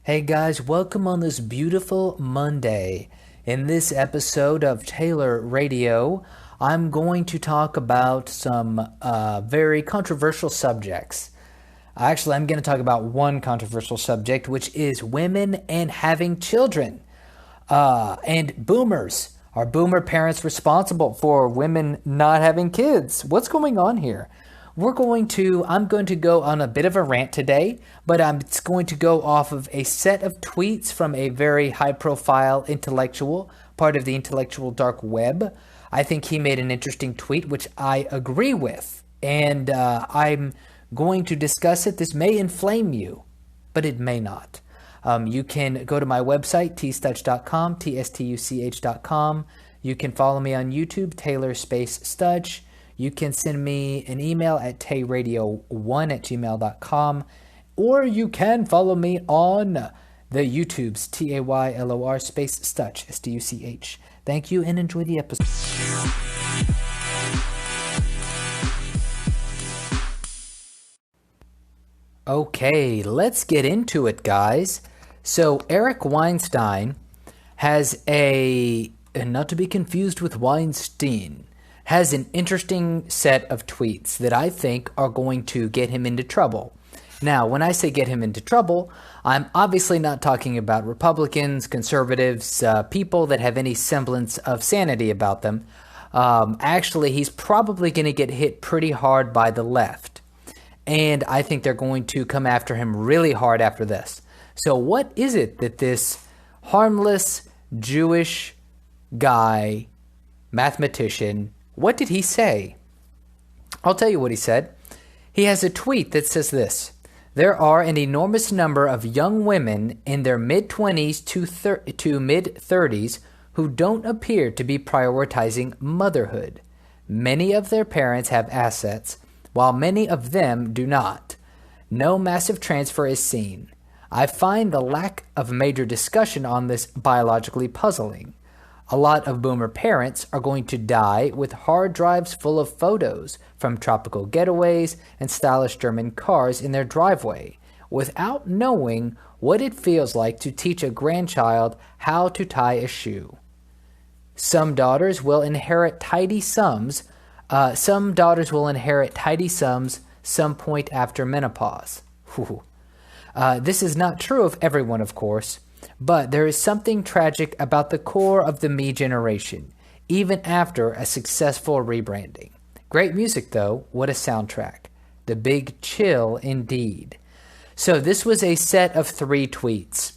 Hey guys, welcome on this beautiful Monday. In this episode of Taylor Radio, I'm going to talk about some very controversial subjects. Actually, I'm going to talk about one controversial subject, which is women and having children. And boomers. Are boomer parents responsible for women not having kids? What's going on here? I'm going to go on a bit of a rant today, but it's going to go off of a set of tweets from a very high profile intellectual, part of the intellectual dark web. I think he made an interesting tweet, which I agree with, and I'm going to discuss it. This may inflame you, but it may not. You can go to my website, tstuch.com, tstuch.com. You can follow me on YouTube, Taylor Space Stutch. You can send me an email at tayradio1@gmail.com, or you can follow me on the YouTubes, Taylor Space Stutch, Stuch. Thank you and enjoy the episode. Okay, let's get into it, guys. So Eric Weinstein has not to be confused with Weinstein, has an interesting set of tweets that I think are going to get him into trouble. Now, when I say get him into trouble, I'm obviously not talking about Republicans, conservatives, people that have any semblance of sanity about them. Actually, he's probably going to get hit pretty hard by the left. And I think they're going to come after him really hard after this. So what is it that this harmless Jewish guy, mathematician, what did he say? I'll tell you what he said. He has a tweet that says this: there are an enormous number of young women in their mid-20s to mid-30s who don't appear to be prioritizing motherhood. Many of their parents have assets, while many of them do not. No massive transfer is seen. I find the lack of major discussion on this biologically puzzling. A lot of boomer parents are going to die with hard drives full of photos from tropical getaways and stylish German cars in their driveway, without knowing what it feels like to teach a grandchild how to tie a shoe. Some daughters will inherit tidy sums some point after menopause. This is not true of everyone, of course, but there is something tragic about the core of the me generation, even after a successful rebranding. Great music, though. What a soundtrack. The Big Chill, indeed. So this was a set of 3 tweets,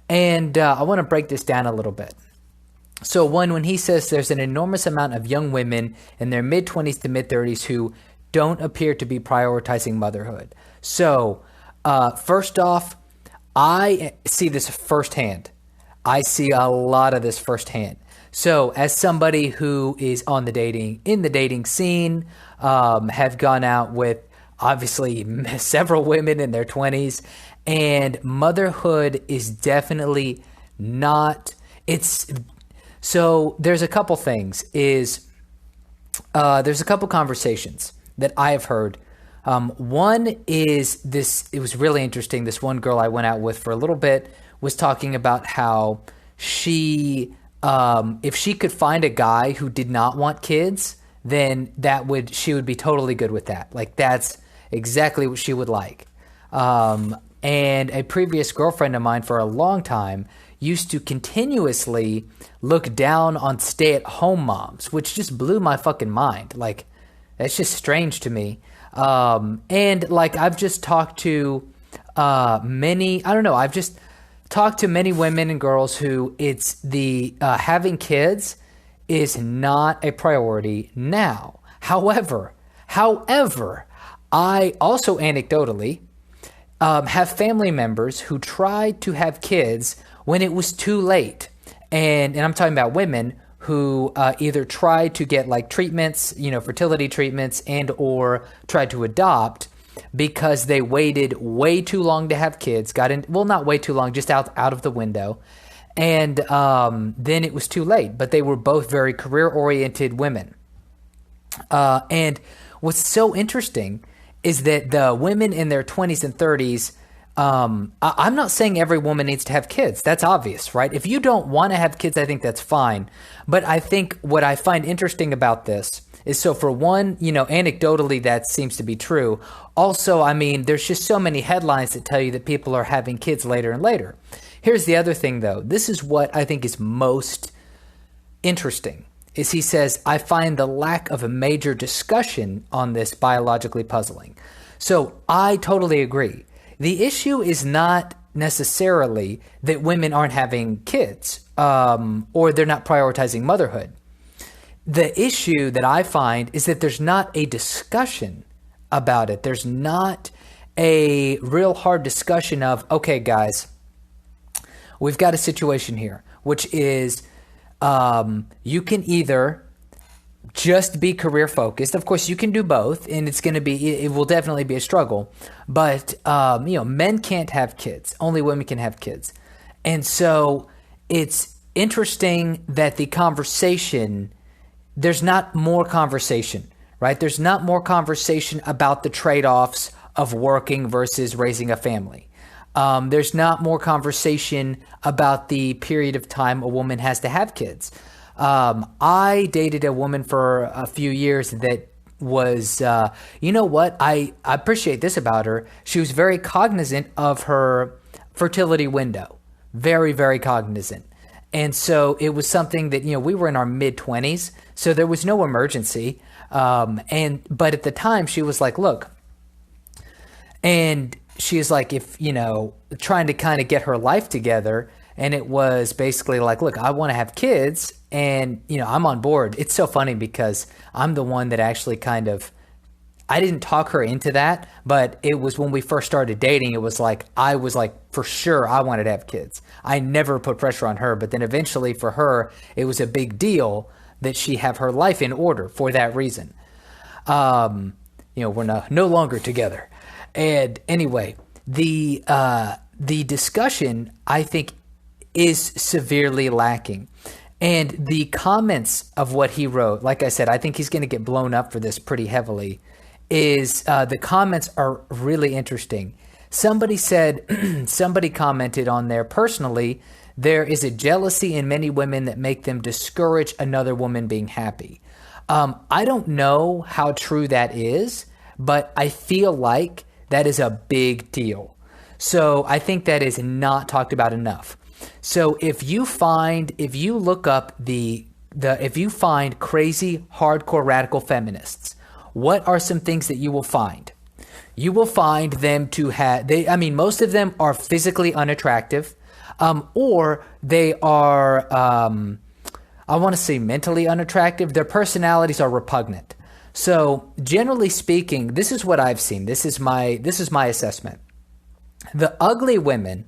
and I want to break this down a little bit. So one, when he says there's an enormous amount of young women in their mid-20s to mid-30s who don't appear to be prioritizing motherhood. So first off, I see this firsthand. I see a lot of this firsthand. So as somebody who is in the dating scene, have gone out with obviously several women in their 20s, and motherhood is definitely not, so there's a couple things there's a couple conversations that I have heard. One is this, it was really interesting. This one girl I went out with for a little bit was talking about how she, if she could find a guy who did not want kids, then she would be totally good with that. Like, that's exactly what she would like. And a previous girlfriend of mine for a long time used to continuously look down on stay-at-home moms, which just blew my fucking mind. Like, that's just strange to me. And like, I've just talked to I've just talked to many women and girls who it's having kids is not a priority now. However, I also anecdotally have family members who tried to have kids when it was too late. And I'm talking about women who either tried to get like treatments, fertility treatments, and or tried to adopt because they waited way too long to have kids, not way too long, just out of the window. And then it was too late, but they were both very career-oriented women. And what's so interesting is that the women in their 20s and 30s I'm not saying every woman needs to have kids. That's obvious, right? If you don't want to have kids, I think that's fine. But I think what I find interesting about this is, so for one, anecdotally, that seems to be true. Also, I mean, there's just so many headlines that tell you that people are having kids later and later. Here's the other thing, though. This is what I think is most interesting, is he says, I find the lack of a major discussion on this biologically puzzling. So I totally agree. The issue is not necessarily that women aren't having kids, or they're not prioritizing motherhood. The issue that I find is that there's not a discussion about it. There's not a real hard discussion of, okay, guys, we've got a situation here, which is you can either just be career focused. Of course, you can do both, and it will definitely be a struggle. But men can't have kids; only women can have kids, and so it's interesting that there's not more conversation, right? There's not more conversation about the trade-offs of working versus raising a family. There's not more conversation about the period of time a woman has to have kids. I dated a woman for a few years that was, I appreciate this about her. She was very cognizant of her fertility window, very, very cognizant. And so it was something that, we were in our mid-20s, so there was no emergency. But at the time she was like, look, and she is like, if, trying to kind of get her life together. And it was basically like, look, I want to have kids, and, I'm on board. It's so funny because I'm the one that actually I didn't talk her into that, but it was when we first started dating, it was like, I was like, for sure, I wanted to have kids. I never put pressure on her, but then eventually for her, it was a big deal that she have her life in order for that reason. We're no longer together. And anyway, the discussion, I think, is severely lacking. And the comments of what he wrote, like I said, I think he's going to get blown up for this pretty heavily, is the comments are really interesting. Somebody commented on there personally, there is a jealousy in many women that make them discourage another woman being happy. I don't know how true that is, but I feel like that is a big deal. So I think that is not talked about enough. So if you find crazy, hardcore, radical feminists, what are some things that you will find? You will find them to have, most of them are physically unattractive, or they are, I want to say mentally unattractive. Their personalities are repugnant. So generally speaking, this is what I've seen. This is my assessment. The ugly women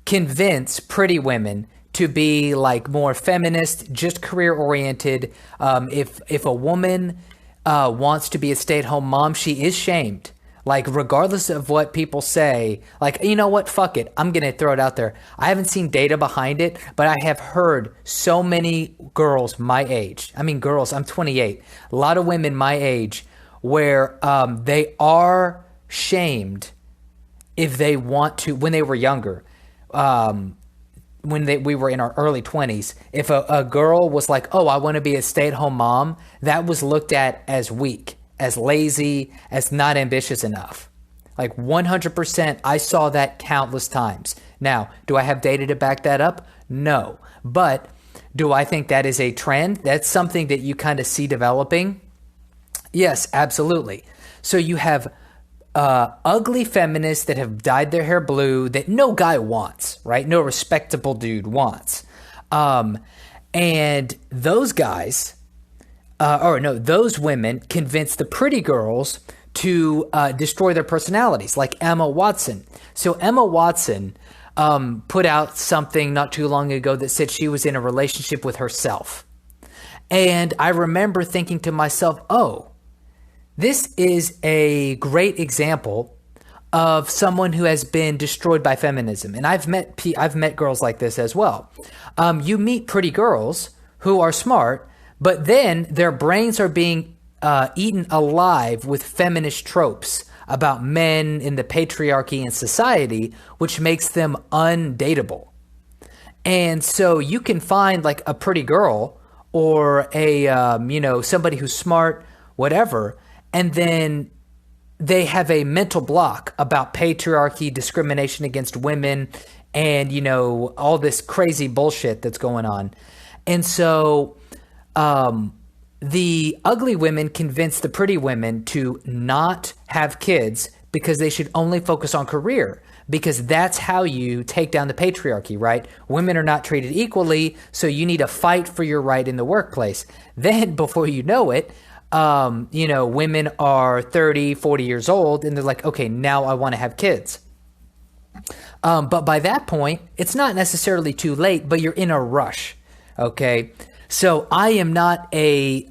convince pretty women to be like more feminist, just career oriented. If a woman wants to be a stay-at-home mom, she is shamed. Like, regardless of what people say, like, you know what, fuck it, I'm gonna throw it out there. I haven't seen data behind it, but I have heard so many girls my age, I'm 28, a lot of women my age, where they are shamed if they want to, when they were younger, we were in our early 20s, if a girl was like, oh, I want to be a stay-at-home mom, that was looked at as weak, as lazy, as not ambitious enough. Like 100%, I saw that countless times. Now, do I have data to back that up? No. But do I think that is a trend? That's something that you kind of see developing? Yes, absolutely. So you have ugly feminists that have dyed their hair blue that no guy wants, right? No respectable dude wants. And those guys, those women convince the pretty girls to destroy their personalities, like Emma Watson. So Emma Watson put out something not too long ago that said she was in a relationship with herself. And I remember thinking to myself, oh, this is a great example of someone who has been destroyed by feminism. And I've met girls like this as well. You meet pretty girls who are smart, but then their brains are being eaten alive with feminist tropes about men in the patriarchy in society, which makes them undateable. And so you can find like a pretty girl or somebody who's smart, whatever, and then they have a mental block about patriarchy, discrimination against women, and, all this crazy bullshit that's going on. And so the ugly women convince the pretty women to not have kids because they should only focus on career, because that's how you take down the patriarchy, right? Women are not treated equally, so you need to fight for your right in the workplace. Then before you know it, women are 30, 40 years old, and they're like, okay, now I want to have kids. But by that point, it's not necessarily too late, but you're in a rush, okay? So I am not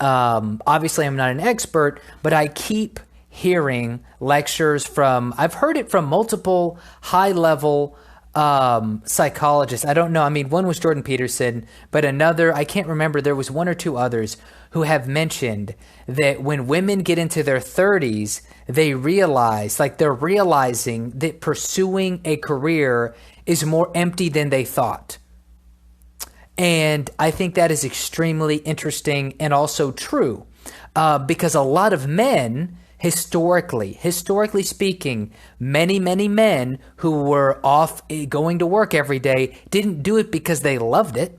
obviously I'm not an expert, but I keep hearing lectures I've heard it from multiple high-level psychologists. I don't know. I mean, one was Jordan Peterson, but another, I can't remember. There was one or two others who have mentioned that when women get into their 30s, they're realizing that pursuing a career is more empty than they thought. And I think that is extremely interesting and also true, because a lot of men, historically speaking, many men who were off going to work every day didn't do it because they loved it.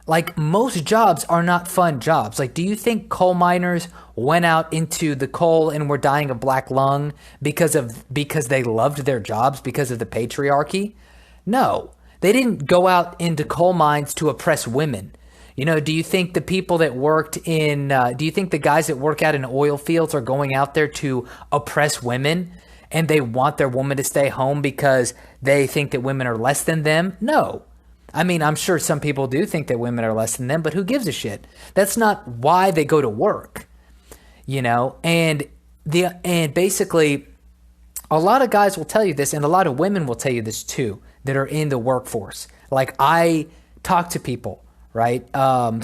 Like, most jobs are not fun jobs. Like, do you think coal miners went out into the coal and were dying of black lung because they loved their jobs, because of the patriarchy? No, they didn't go out into coal mines to oppress women. Do you think the people that do you think the guys that work out in oil fields are going out there to oppress women, and they want their woman to stay home because they think that women are less than them? No. I mean, I'm sure some people do think that women are less than them, but who gives a shit? That's not why they go to work, and basically a lot of guys will tell you this, and a lot of women will tell you this too, that are in the workforce. Like, I talk to people, right?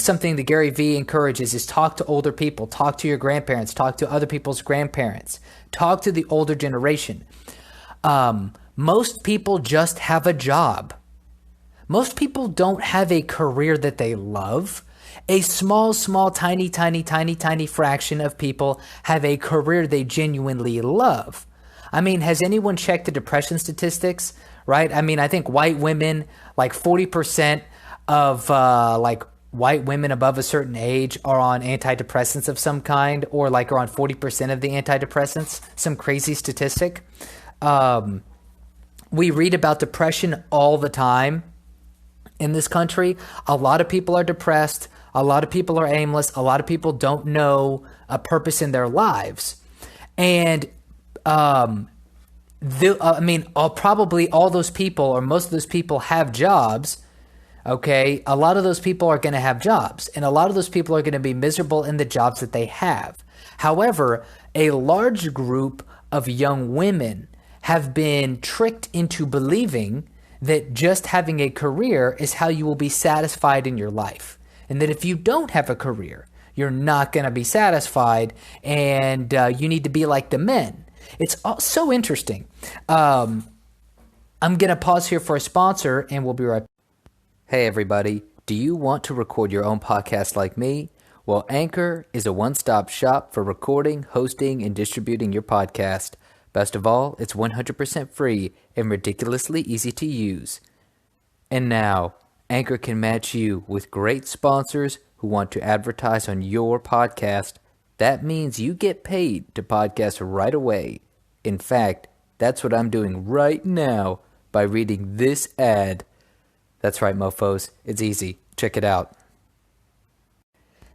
Something that Gary Vee encourages is talk to older people, talk to your grandparents, talk to other people's grandparents, talk to the older generation. Most people just have a job. Most people don't have a career that they love. A small, tiny fraction of people have a career they genuinely love. I mean, has anyone checked the depression statistics, right? I mean, I think white women, like 40% of white women above a certain age are on antidepressants of some kind, or like are on 40% of the antidepressants, some crazy statistic. We read about depression all the time in this country. A lot of people are depressed. A lot of people are aimless. A lot of people don't know a purpose in their lives. And probably all those people, or most of those people, have jobs. Okay, a lot of those people are going to have jobs, and a lot of those people are going to be miserable in the jobs that they have. However, a large group of young women have been tricked into believing that just having a career is how you will be satisfied in your life, and that if you don't have a career, you're not going to be satisfied, and you need to be like the men. It's so interesting. I'm going to pause here for a sponsor, and we'll be right back. Hey everybody, do you want to record your own podcast like me? Well, Anchor is a one-stop shop for recording, hosting, and distributing your podcast. Best of all, it's 100% free and ridiculously easy to use. And now, Anchor can match you with great sponsors who want to advertise on your podcast. That means you get paid to podcast right away. In fact, that's what I'm doing right now by reading this ad. That's right, mofos. It's easy. Check it out.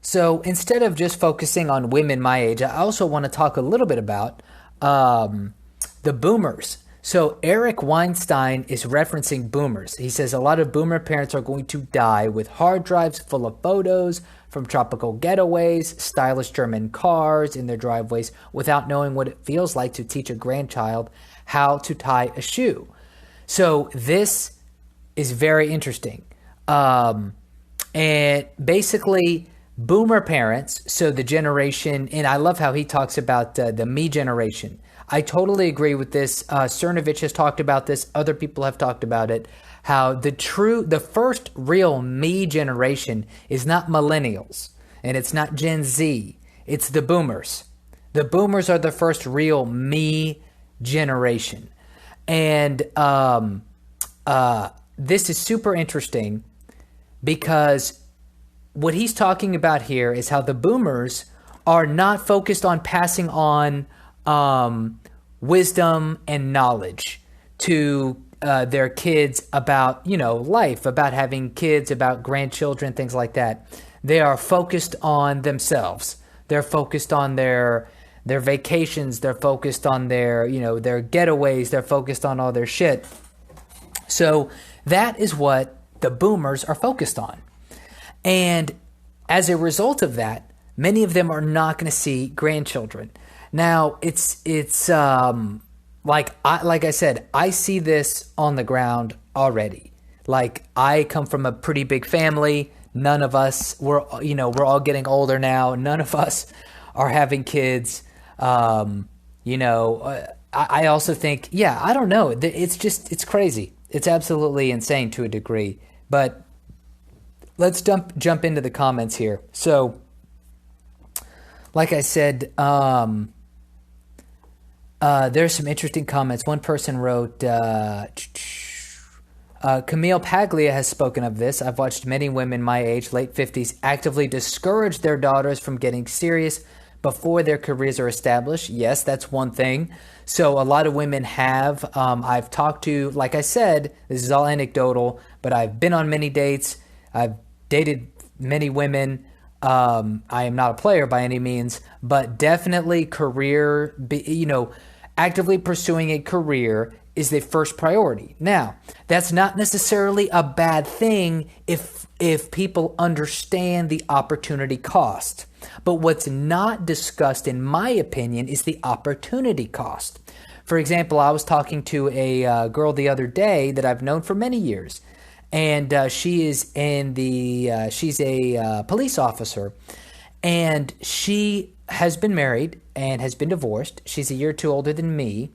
So instead of just focusing on women my age, I also want to talk a little bit about the boomers. So Eric Weinstein is referencing boomers. He says a lot of boomer parents are going to die with hard drives full of photos from tropical getaways, stylish German cars in their driveways, without knowing what it feels like to teach a grandchild how to tie a shoe. So this is very interesting. And basically, boomer parents, so the generation, and I love how he talks about the me generation. I totally agree with this. Cernovich has talked about this. Other people have talked about it. How the first real me generation is not millennials and it's not Gen Z. It's the boomers. The boomers are the first real me generation. And this is super interesting because what he's talking about here is how the boomers are not focused on passing on wisdom and knowledge to their kids about, life, about having kids, about grandchildren, things like that. They are focused on themselves. They're focused on their vacations. They're focused on their getaways. They're focused on all their shit. So that is what the boomers are focused on. And as a result of that, many of them are not going to see grandchildren. Now, it's like I said, I see this on the ground already. Like, I come from a pretty big family. None of us, we're all getting older now. None of us are having kids. I also think, I don't know. It's crazy. It's absolutely insane to a degree. But let's jump into the comments here. So, like I said, there's some interesting comments. One person wrote, Camille Paglia has spoken of this. I've watched many women my age, late 50s, actively discourage their daughters from getting serious before their careers are established. Yes, that's one thing. So a lot of women have. I've talked to, like I said, this is all anecdotal, but I've been on many dates. I've dated many women. I am not a player by any means, but definitely actively pursuing a career is the first priority. Now, that's not necessarily a bad thing if people understand the opportunity cost. But what's not discussed, in my opinion, is the opportunity cost. For example, I was talking to a girl the other day that I've known for many years, and she's a police officer, and she has been married and has been divorced. She's a year or two older than me.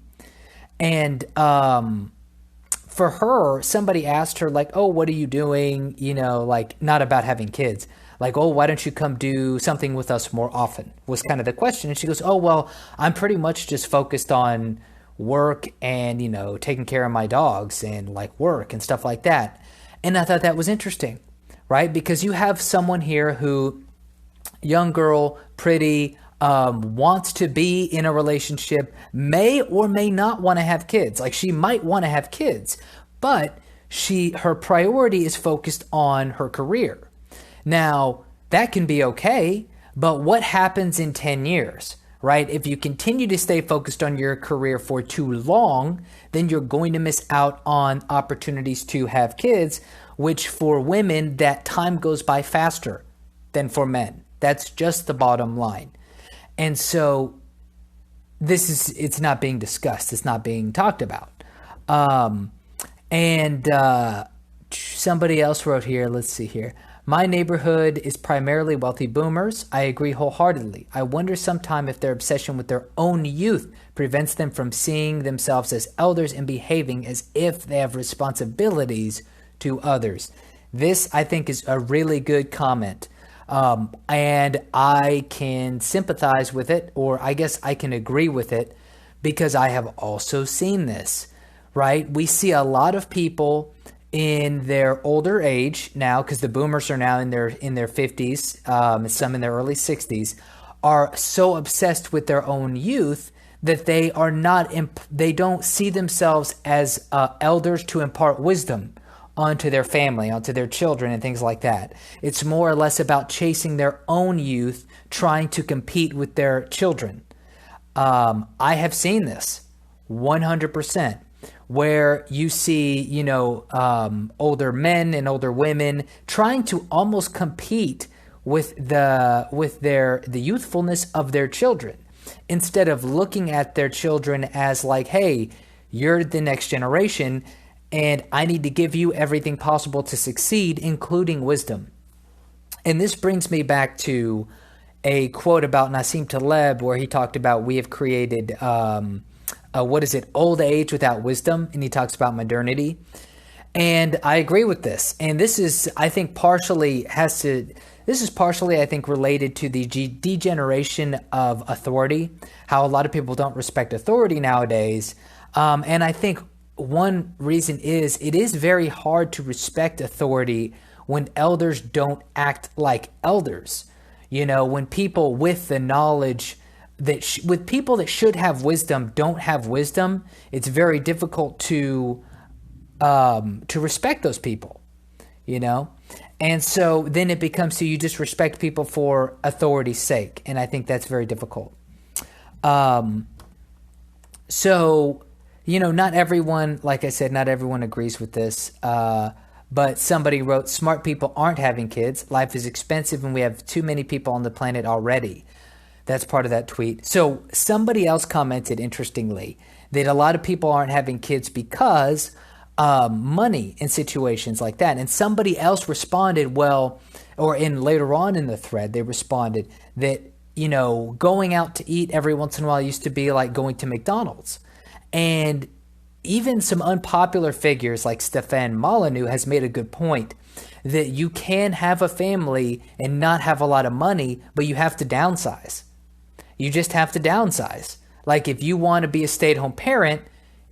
And for her, somebody asked her, like, oh, what are you doing? Not about having kids. Like, oh, why don't you come do something with us more often? Was kind of the question. And she goes, oh, well, I'm pretty much just focused on work and, taking care of my dogs and like work and stuff like that. And I thought that was interesting, right? Because you have someone here who, young girl, pretty, wants to be in a relationship, may or may not want to have kids. Like, she might want to have kids, but her priority is focused on her career. Now, that can be okay, but what happens in 10 years, right? If you continue to stay focused on your career for too long, then you're going to miss out on opportunities to have kids, which for women, that time goes by faster than for men. That's just the bottom line. And so it's not being discussed. It's not being talked about. Somebody else wrote here, let's see here. My neighborhood is primarily wealthy boomers. I agree wholeheartedly. I wonder sometime if their obsession with their own youth prevents them from seeing themselves as elders and behaving as if they have responsibilities to others. This, I think, is a really good comment. And I can sympathize with it, or I guess I can agree with it, because I have also seen this, right? We see a lot of people in their older age now, because the boomers are now in their 50s, some in their early 60s, are so obsessed with their own youth that they don't see themselves as elders to impart wisdom onto their family, onto their children, and things like that. It's more or less about chasing their own youth, trying to compete with their children. I have seen this 100%, where you see, older men and older women trying to almost compete with the youthfulness of their children, instead of looking at their children as like, hey, you're the next generation, and I need to give you everything possible to succeed, including wisdom. And this brings me back to a quote about Nassim Taleb, where he talked about we have created what is it, old age without wisdom, and he talks about modernity. And I agree with this. And this is, I think, partially, I think, related to the degeneration of authority, how a lot of people don't respect authority nowadays. And I think one reason is it is very hard to respect authority when elders don't act like elders. You know, when people with the knowledge with people that should have wisdom don't have wisdom, it's very difficult to respect those people, you know? And so then it becomes you just respect people for authority's sake. And I think that's very difficult. So, you know, not everyone, like I said, not everyone agrees with this. But somebody wrote, smart people aren't having kids. Life is expensive and we have too many people on the planet already. That's part of that tweet. So somebody else commented, interestingly, that a lot of people aren't having kids because money in situations like that. And somebody else responded, later on in the thread, they responded that, you know, going out to eat every once in a while used to be like going to McDonald's. And even some unpopular figures like Stefan Molyneux has made a good point that you can have a family and not have a lot of money, but you have to downsize. You just have to downsize. Like if you want to be a stay-at-home parent,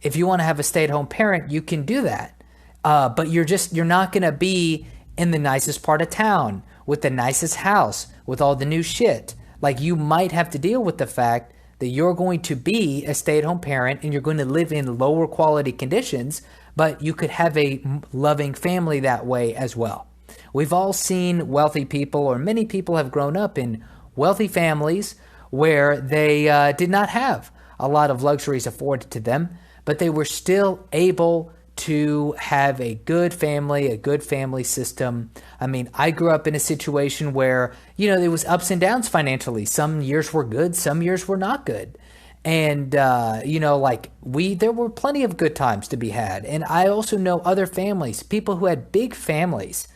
if you want to have a stay-at-home parent, you can do that. But you're not going to be in the nicest part of town with the nicest house with all the new shit. Like you might have to deal with the fact that you're going to be a stay-at-home parent and you're going to live in lower quality conditions, but you could have a loving family that way as well. We've all seen wealthy people, or many people have grown up in wealthy families where they did not have a lot of luxuries afforded to them, but they were still able to have a good family system. I mean, I grew up in a situation where, you know, there was ups and downs financially. Some years were good, some years were not good. And, you know, like there were plenty of good times to be had. And I also know other families, people who had big families,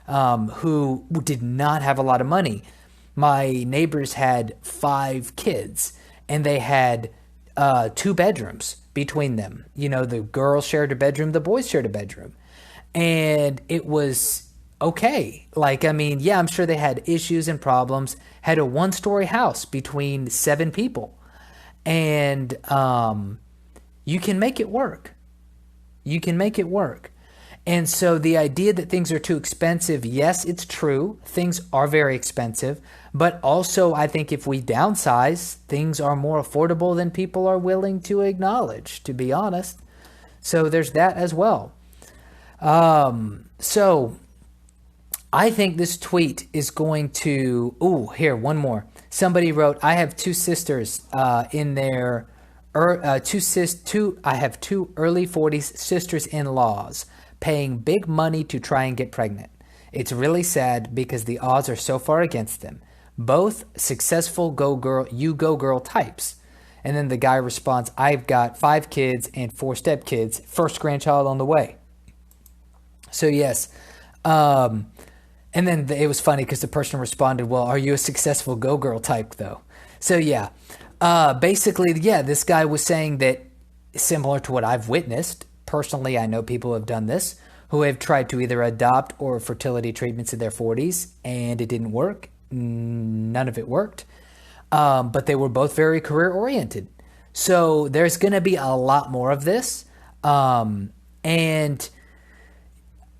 who did not have a lot of money. My neighbors had 5 kids and they had 2 bedrooms between them. You know, the girls shared a bedroom, the boys shared a bedroom. And it was okay. Like, I mean, yeah, I'm sure they had issues and problems, had a 1-story house between 7 people. And you can make it work. You can make it work. And so the idea that things are too expensive, yes, it's true. Things are very expensive. But also, I think if we downsize, things are more affordable than people are willing to acknowledge, to be honest. So there's that as well. So I think this tweet is going to... here, one more. Somebody wrote, I have 2 sisters in their... I have 2 early 40s sisters-in-laws paying big money to try and get pregnant. It's really sad because the odds are so far against them. Both successful go girl types. And then the guy responds, I've got 5 kids and 4 stepkids, first grandchild on the way. So yes. And then it was funny because the person responded, well, are you a successful go girl type though? So yeah, basically, yeah, this guy was saying that similar to what I've witnessed. Personally, I know people who have done this, who have tried to either adopt or fertility treatments in their 40s, and it didn't work. None of it worked. But they were both very career-oriented. So there's going to be a lot more of this. And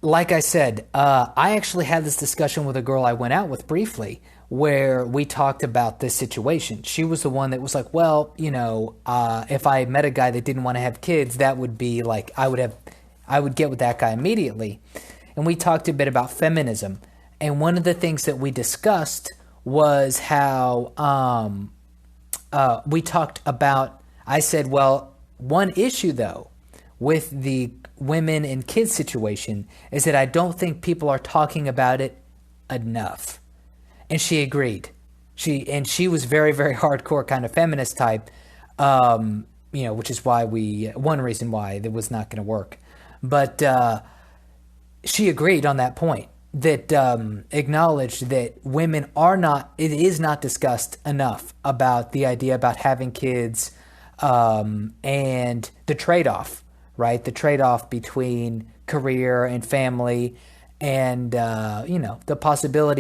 like I said, I actually had this discussion with a girl I went out with briefly, where we talked about this situation. She was the one that was like, well, you know, if I met a guy that didn't want to have kids, that would be like, I would get with that guy immediately. And we talked a bit about feminism. And one of the things that we discussed was how we talked about, I said, well, one issue though with the women and kids situation is that I don't think people are talking about it enough. And she agreed. She was very, very hardcore kind of feminist type, you know, which is why one reason why it was not going to work. But she agreed on that point, that acknowledged that women it is not discussed enough about the idea about having kids, and the trade-off, right? The trade-off between career and family, and the possibility